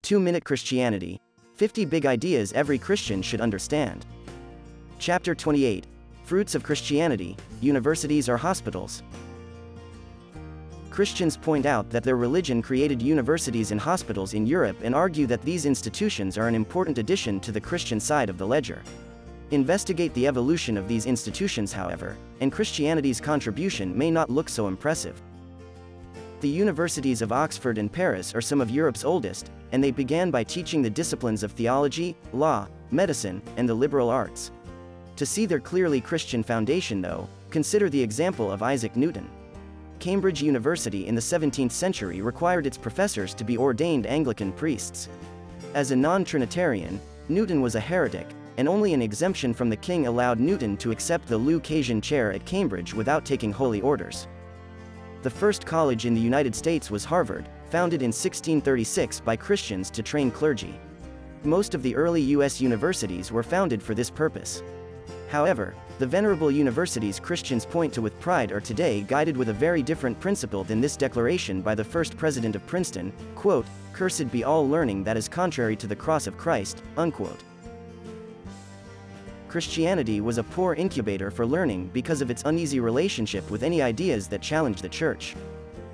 2-Minute Christianity, 50 Big Ideas Every Christian Should Understand. Chapter 28, Fruits of Christianity, Universities or Hospitals. Christians point out that their religion created universities and hospitals in Europe and argue that these institutions are an important addition to the Christian side of the ledger. Investigate the evolution of these institutions, however, and Christianity's contribution may not look so impressive. The universities of Oxford and Paris are some of Europe's oldest, and they began by teaching the disciplines of theology, law, medicine, and the liberal arts. To see their clearly Christian foundation, though, consider the example of Isaac Newton. Cambridge University in the 17th century required its professors to be ordained Anglican priests. As a non-Trinitarian, Newton was a heretic, and only an exemption from the king allowed Newton to accept the Lucasian chair at Cambridge without taking holy orders. The first college in the United States was Harvard, founded in 1636 by Christians to train clergy. Most of the early U.S. universities were founded for this purpose. However, the venerable universities Christians point to with pride are today guided with a very different principle than this declaration by the first president of Princeton, quote, "Cursed be all learning that is contrary to the cross of Christ," unquote. Christianity was a poor incubator for learning because of its uneasy relationship with any ideas that challenged the Church.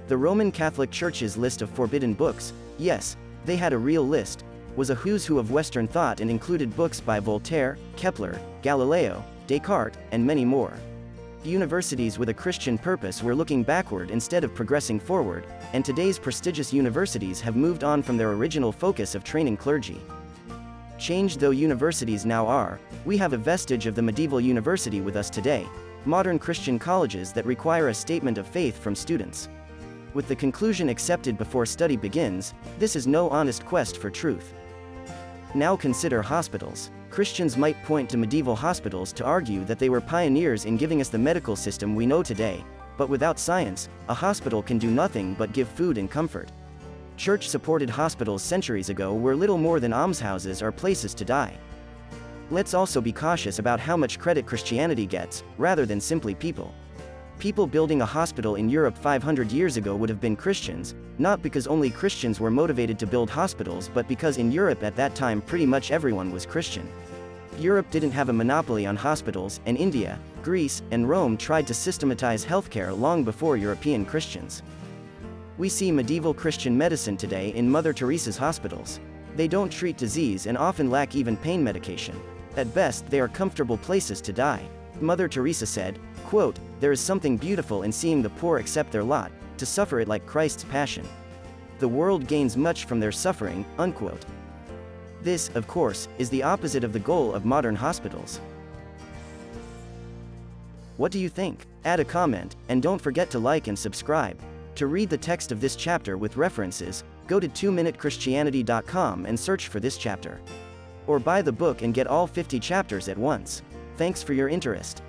The Roman Catholic Church's list of forbidden books, yes, they had a real list, was a who's who of Western thought and included books by Voltaire, Kepler, Galileo, Descartes, and many more. Universities with a Christian purpose were looking backward instead of progressing forward, and today's prestigious universities have moved on from their original focus of training clergy. Changed though universities now are, we have a vestige of the medieval university with us today, modern Christian colleges that require a statement of faith from students. With the conclusion accepted before study begins, this is no honest quest for truth. Now consider hospitals. Christians might point to medieval hospitals to argue that they were pioneers in giving us the medical system we know today, but without science, a hospital can do nothing but give food and comfort. Church-supported hospitals centuries ago were little more than almshouses or places to die. Let's also be cautious about how much credit Christianity gets, rather than simply people. People building a hospital in Europe 500 years ago would have been Christians, not because only Christians were motivated to build hospitals but because in Europe at that time pretty much everyone was Christian. Europe didn't have a monopoly on hospitals, and India, Greece, and Rome tried to systematize healthcare long before European Christians. We see medieval Christian medicine today in Mother Teresa's hospitals. They don't treat disease and often lack even pain medication. At best, they are comfortable places to die. Mother Teresa said, quote, "There is something beautiful in seeing the poor accept their lot, to suffer it like Christ's passion. The world gains much from their suffering," unquote. This, of course, is the opposite of the goal of modern hospitals. What do you think? Add a comment, and don't forget to like and subscribe. To read the text of this chapter with references, go to 2minutechristianity.com and search for this chapter. Or buy the book and get all 50 chapters at once. Thanks for your interest.